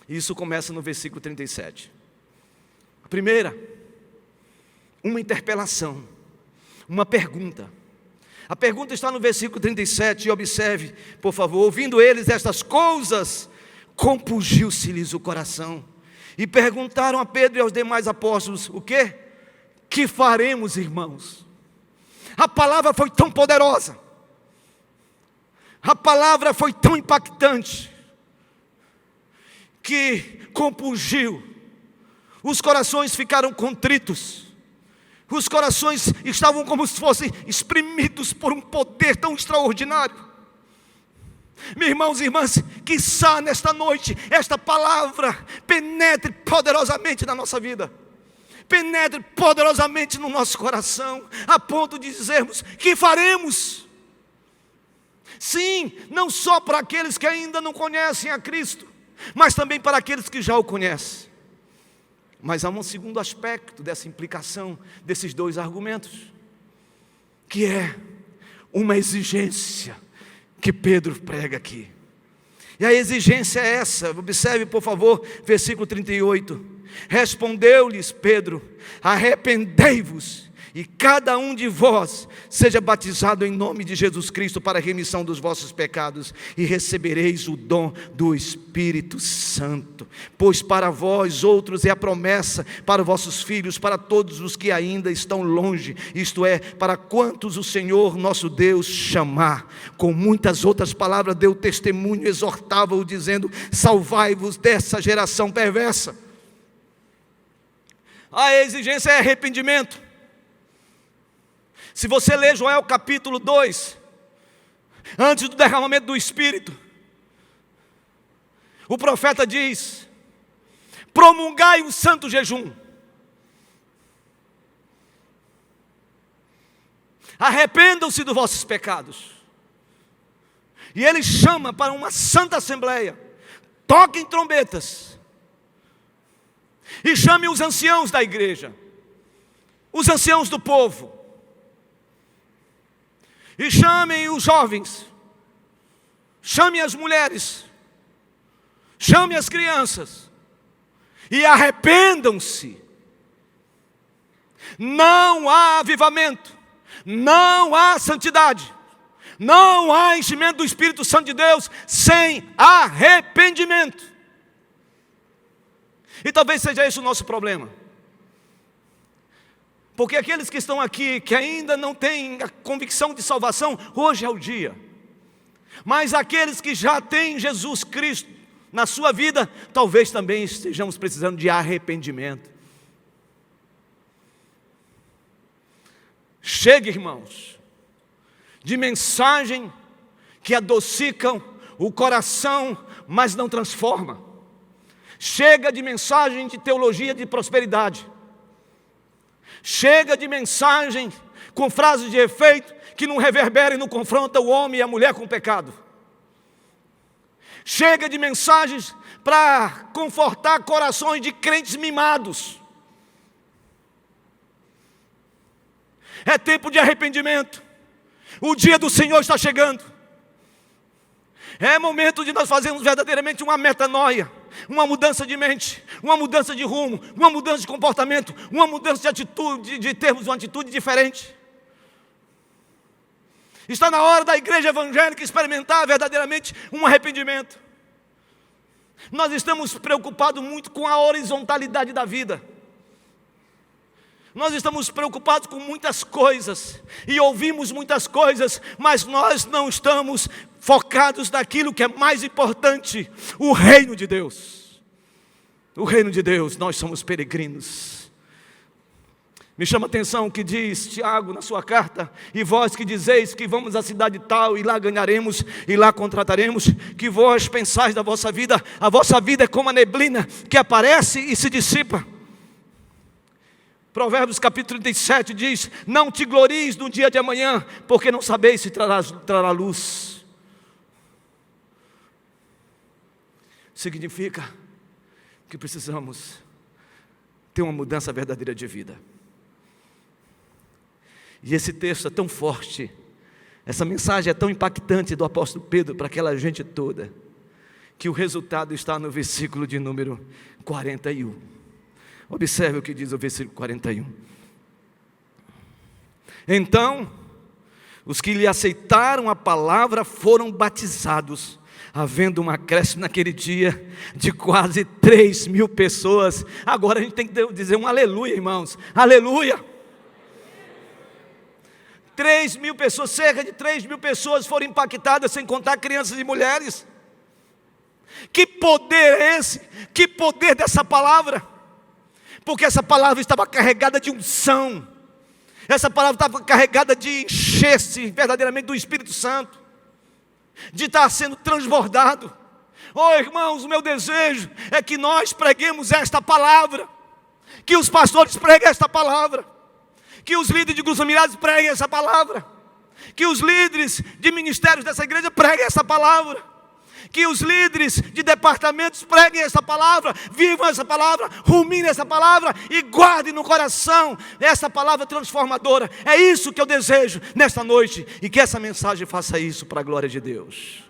E isso começa no versículo 37. A primeira, uma interpelação, uma pergunta. A pergunta está no versículo 37, e observe, por favor: ouvindo eles estas coisas, compungiu-se-lhes o coração, e perguntaram a Pedro e aos demais apóstolos: o quê? Que faremos, irmãos? A palavra foi tão poderosa, a palavra foi tão impactante, que compungiu, os corações ficaram contritos, os corações estavam como se fossem espremidos por um poder tão extraordinário. Meus irmãos e irmãs, quiçá nesta noite esta palavra penetre poderosamente na nossa vida, penetre poderosamente no nosso coração, a ponto de dizermos: que faremos? Sim, não só para aqueles que ainda não conhecem a Cristo, mas também para aqueles que já o conhecem. Mas há um segundo aspecto dessa implicação, desses dois argumentos, que é uma exigência que Pedro prega aqui. E a exigência é essa, observe por favor, versículo 38. Respondeu-lhes Pedro: arrependei-vos, e cada um de vós seja batizado em nome de Jesus Cristo para a remissão dos vossos pecados, e recebereis o dom do Espírito Santo. Pois para vós outros é a promessa, para vossos filhos, para todos os que ainda estão longe, isto é, para quantos o Senhor nosso Deus chamar. Com muitas outras palavras deu testemunho, exortava-o dizendo: salvai-vos dessa geração perversa. A exigência é arrependimento. Se você ler Joel capítulo 2, antes do derramamento do Espírito, o profeta diz: promulgai um santo jejum, arrependam-se dos vossos pecados. E ele chama para uma santa assembleia, toquem trombetas, e chame os anciãos da igreja, os anciãos do povo, e chamem os jovens, chamem as mulheres, chamem as crianças, e arrependam-se. Não há avivamento, não há santidade, não há enchimento do Espírito Santo de Deus sem arrependimento. E talvez seja esse o nosso problema. Porque aqueles que estão aqui, que ainda não têm a convicção de salvação, hoje é o dia. Mas aqueles que já têm Jesus Cristo na sua vida, talvez também estejamos precisando de arrependimento. Chega, irmãos, de mensagem que adocicam o coração, mas não transforma. Chega de mensagem de teologia de prosperidade. Chega de mensagem com frases de efeito que não reverbera e não confronta o homem e a mulher com o pecado. Chega de mensagens para confortar corações de crentes mimados. É tempo de arrependimento. O dia do Senhor está chegando. É momento de nós fazermos verdadeiramente uma metanoia, uma mudança de mente, uma mudança de rumo, uma mudança de comportamento, uma mudança de atitude, de termos uma atitude diferente. Está na hora da igreja evangélica experimentar verdadeiramente um arrependimento. Nós estamos preocupados muito com a horizontalidade da vida. Nós estamos preocupados com muitas coisas e ouvimos muitas coisas, mas nós não estamos focados naquilo que é mais importante, o reino de Deus. O reino de Deus, nós somos peregrinos. Me chama a atenção o que diz Tiago na sua carta: e vós que dizeis que vamos à cidade tal, e lá ganharemos, e lá contrataremos, que vós pensais da vossa vida, a vossa vida é como a neblina, que aparece e se dissipa. Provérbios capítulo 37 diz: não te glories no dia de amanhã, porque não sabeis se trará luz. Significa que precisamos ter uma mudança verdadeira de vida. E esse texto é tão forte, essa mensagem é tão impactante do apóstolo Pedro para aquela gente toda, que o resultado está no versículo de número 41. Observe o que diz o versículo 41. Então, os que lhe aceitaram a palavra foram batizados, havendo um acréscimo naquele dia de quase 3.000 pessoas. Agora a gente tem que dizer um aleluia, irmãos, aleluia. 3.000 pessoas, cerca de 3.000 pessoas foram impactadas, sem contar crianças e mulheres. Que poder é esse? Que poder dessa palavra? Porque essa palavra estava carregada de unção, essa palavra estava carregada de encher-se verdadeiramente do Espírito Santo, de estar sendo transbordado. Oh irmãos, o meu desejo é que nós preguemos esta palavra, que os pastores preguem esta palavra, que os líderes de grupos familiares preguem essa palavra, que os líderes de ministérios dessa igreja preguem essa palavra, que os líderes de departamentos preguem essa palavra, vivam essa palavra, ruminem essa palavra e guardem no coração essa palavra transformadora. É isso que eu desejo nesta noite, e que essa mensagem faça isso para a glória de Deus.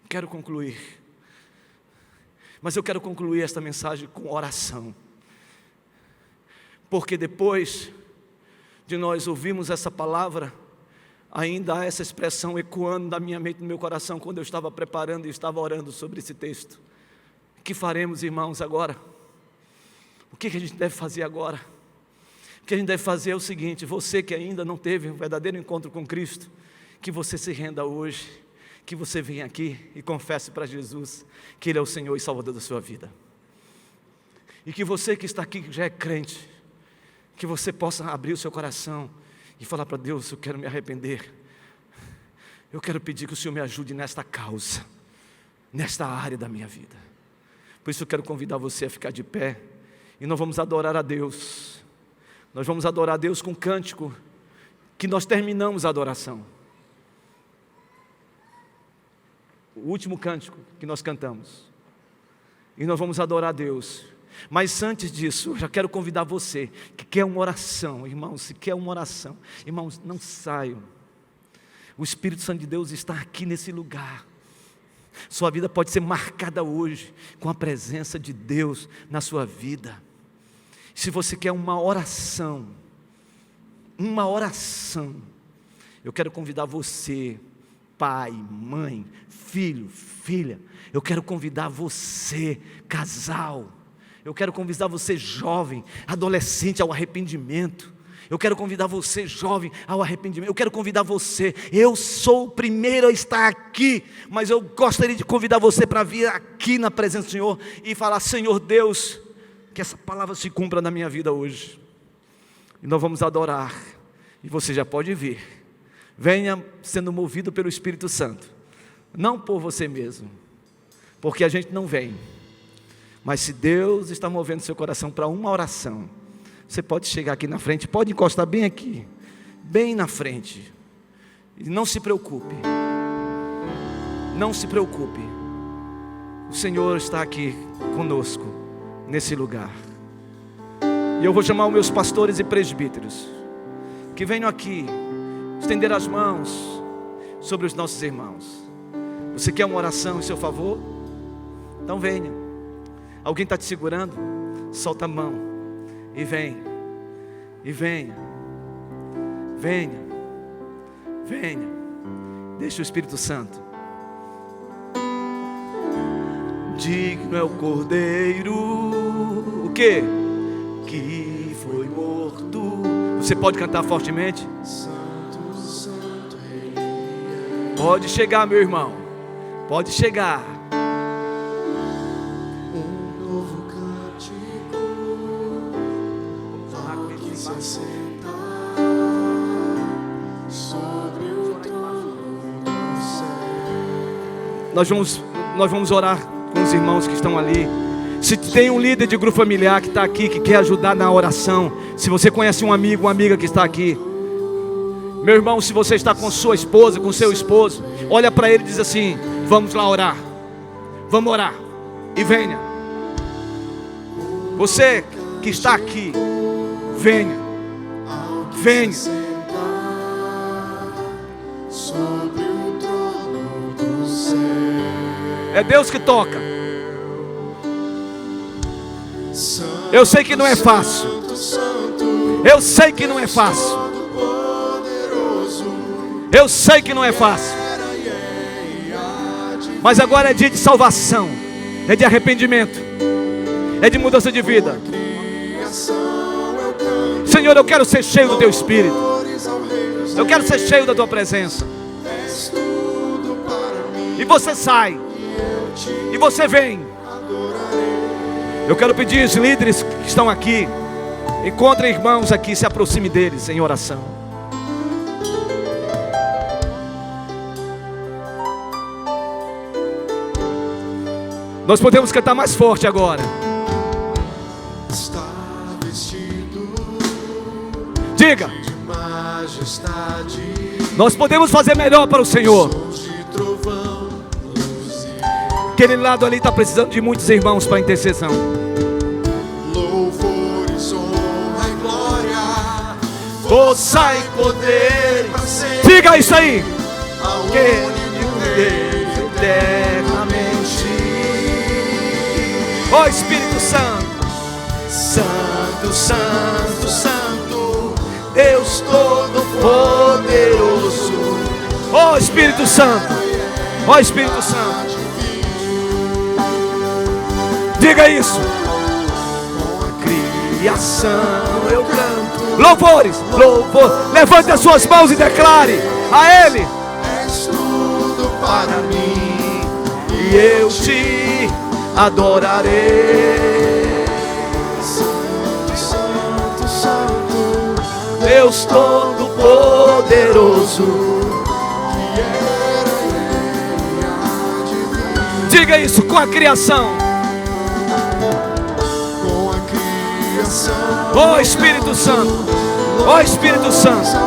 Quero concluir, mas eu quero concluir esta mensagem com oração, porque depois de nós ouvirmos essa palavra, ainda há essa expressão ecoando na minha mente, no meu coração, quando eu estava preparando e estava orando sobre esse texto. O que faremos, irmãos, agora? O que a gente deve fazer agora? O que a gente deve fazer é o seguinte: você que ainda não teve um verdadeiro encontro com Cristo, que você se renda hoje, que você venha aqui e confesse para Jesus que Ele é o Senhor e Salvador da sua vida. E que você que está aqui, que já é crente, que você possa abrir o seu coração e falar para Deus: eu quero me arrepender, eu quero pedir que o Senhor me ajude nesta causa, nesta área da minha vida. Por isso eu quero convidar você a ficar de pé, e nós vamos adorar a Deus. Nós vamos adorar a Deus com um cântico, que nós terminamos a adoração, o último cântico que nós cantamos, e nós vamos adorar a Deus. Mas antes disso, eu já quero convidar você que quer uma oração, irmãos, se quer uma oração, irmãos, não saiam. O Espírito Santo de Deus está aqui nesse lugar. Sua vida pode ser marcada hoje com a presença de Deus na sua vida. Se você quer uma oração, eu quero convidar você, pai, mãe, filho, filha, eu quero convidar você, casal, eu quero convidar você, jovem, adolescente, ao arrependimento. Eu quero convidar você, jovem, ao arrependimento. Eu quero convidar você, eu sou o primeiro a estar aqui, mas eu gostaria de convidar você para vir aqui na presença do Senhor e falar: Senhor Deus, que essa palavra se cumpra na minha vida hoje. E nós vamos adorar, e você já pode vir. Venha sendo movido pelo Espírito Santo, não por você mesmo, porque a gente não vem. Mas se Deus está movendo seu coração para uma oração, você pode chegar aqui na frente, pode encostar bem aqui, bem na frente. E não se preocupe, não se preocupe. O Senhor está aqui conosco, nesse lugar. E eu vou chamar os meus pastores e presbíteros, que venham aqui, estender as mãos sobre os nossos irmãos. Você quer uma oração em seu favor? Então venha. Alguém está te segurando? Solta a mão e vem. E venha. Venha. Venha. Deixa o Espírito Santo. Digno é o Cordeiro. O quê? Que foi morto. Você pode cantar fortemente? Santo, Santo, Ele Pode chegar, meu irmão. Pode chegar. um novo cântico ao que se assenta sobre o trono do céu. Nós vamos orar com os irmãos que estão ali. Se tem um líder de grupo familiar que está aqui, que quer ajudar na oração, se você conhece um amigo, uma amiga que está aqui, meu irmão, se você está com sua esposa, com seu esposo, olha para ele e diz assim: vamos lá orar. Vamos orar. E venha. Você que está aqui, venha. Venha. Sobre o trono do céu. É Deus que toca. Eu sei que não é fácil. Eu sei que não é fácil. Eu sei que não é fácil. Mas agora é dia de salvação. É de arrependimento. É de mudança de vida. Senhor, eu quero ser cheio do Teu Espírito. Eu quero ser cheio da Tua presença. E você sai. E você vem. Eu quero pedir aos líderes que estão aqui, encontrem irmãos aqui, se aproxime deles em oração. Nós podemos cantar mais forte agora. Está vestido Diga. de majestade. Nós podemos fazer melhor para o Senhor. Sons de trovão, luz e Aquele lado ali está precisando de muitos irmãos para intercessão. louvores, honra e glória, Força e poder para sempre. Diga isso aí. Ao Que único Deus eternamente. Ó Espírito Santo. Santo, Santo, Santo, Deus Todo-Poderoso. Ó Espírito Santo. Ó Espírito Santo. Diga isso. com a Criação eu canto. Louvores, louvor. Levante as suas mãos e declare a Ele. és tudo para mim. E eu te adorarei. Santo, Santo, Santo, Deus Todo-Poderoso. que era e há de vir. Diga isso com a criação. Com a criação, Ó Espírito Santo. Ó Espírito Santo.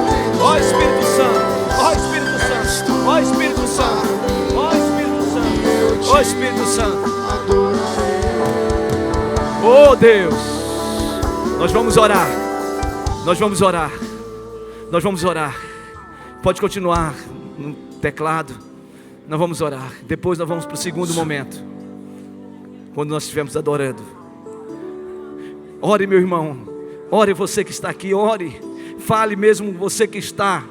Ó Espírito Santo. Ó Espírito Santo. Ó Espírito Santo. Ó Espírito Santo. Ó Espírito Santo. Oh Deus. Nós vamos orar. Nós vamos orar. Nós vamos orar. Pode continuar no teclado. Nós vamos orar. Depois nós vamos para o segundo momento, quando nós estivermos adorando. Ore, meu irmão. Ore, você que está aqui, ore. Fale mesmo, você que está.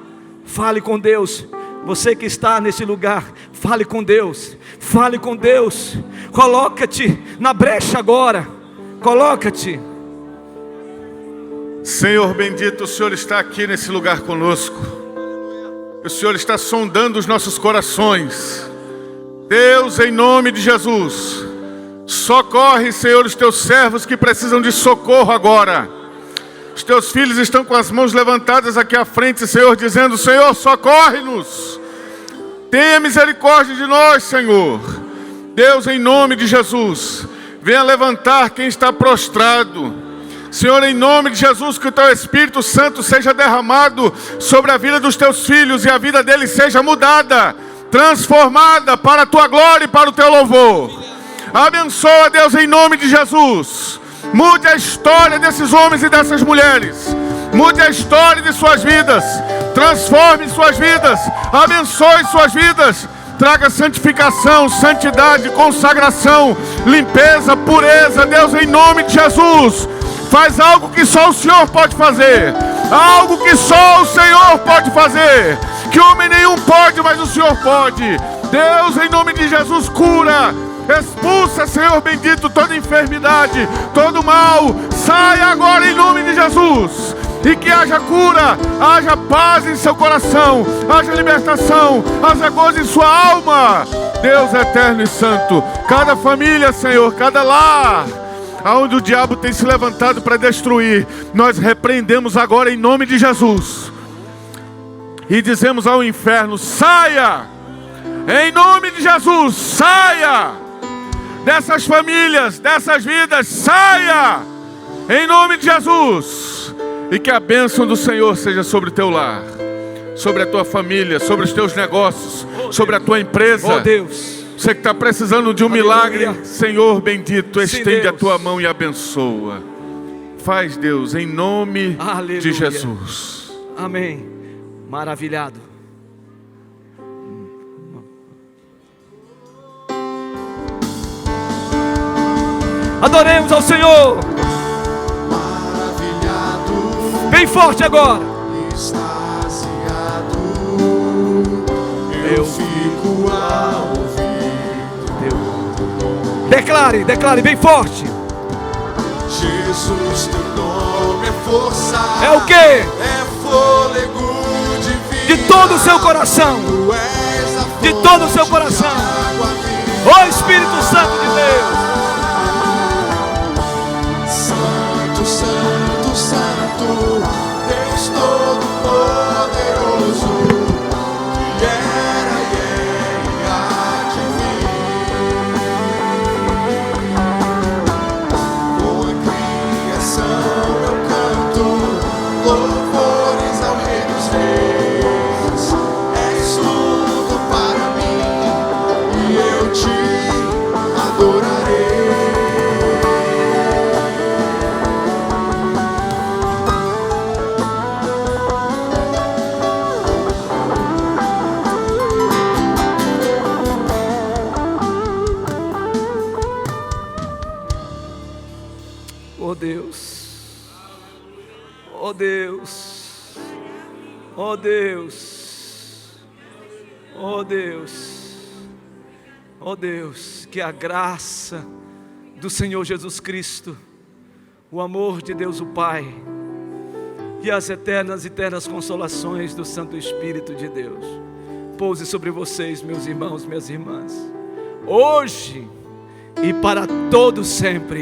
Fale com Deus. Você que está nesse lugar, fale com Deus. Fale com Deus. Coloca-te na brecha agora. Coloca-te. Senhor bendito, o Senhor está aqui nesse lugar conosco. O Senhor está sondando os nossos corações. Deus, em nome de Jesus, socorre, Senhor, os teus servos que precisam de socorro agora. Os teus filhos estão com as mãos levantadas aqui à frente, Senhor, dizendo: Senhor, socorre-nos. Tenha misericórdia de nós, Senhor. Deus, em nome de Jesus, venha levantar quem está prostrado. Senhor, em nome de Jesus, que o Teu Espírito Santo seja derramado sobre a vida dos Teus filhos e a vida deles seja mudada, transformada para a Tua glória e para o Teu louvor. Abençoa, Deus, em nome de Jesus. Mude a história desses homens e dessas mulheres. Mude a história de suas vidas. Transforme suas vidas. Abençoe suas vidas. traga santificação, santidade, consagração, limpeza, pureza. Deus, em nome de Jesus, faz algo que só o Senhor pode fazer, algo que só o Senhor pode fazer, que homem nenhum pode, mas o Senhor pode. Deus, em nome de Jesus, cura, expulsa, Senhor bendito, toda enfermidade, todo mal, sai agora em nome de Jesus. E que haja cura, haja paz em seu coração, haja libertação, haja gozo em sua alma. Deus eterno e santo, cada família, Senhor, cada lar, aonde o diabo tem se levantado para destruir, nós repreendemos agora em nome de Jesus. E dizemos ao inferno: saia, em nome de Jesus, saia dessas famílias, dessas vidas, saia, em nome de Jesus. E que a bênção do Senhor seja sobre o teu lar, sobre a tua família, sobre os teus negócios, sobre a tua empresa. Oh Deus, você que está precisando de um milagre, Senhor bendito, estende Deus a tua mão e abençoa. Faz, Deus, em nome Aleluia. de Jesus. Amém. Maravilhado. Adoremos ao Senhor. Bem forte agora. Extasiado, eu fico a ouvir. Declare bem forte. Jesus, teu nome é força. É o quê? É fôlego de vida. De todo o seu coração. Tu és a De fonte todo o seu coração. de água viva. Ó Espírito Santo de Deus. Santo, santo, santo, Deus Todo-Poderoso, que era e há de vir. Com a criação eu canto louvores ao Rei dos Reis. És tudo para mim e eu te adorarei. Oh Deus, oh Deus, oh Deus, oh Deus, oh Deus, que a graça do Senhor Jesus Cristo, o amor de Deus o Pai e as eternas consolações do Santo Espírito de Deus pouse sobre vocês, meus irmãos, minhas irmãs, hoje e para todo sempre.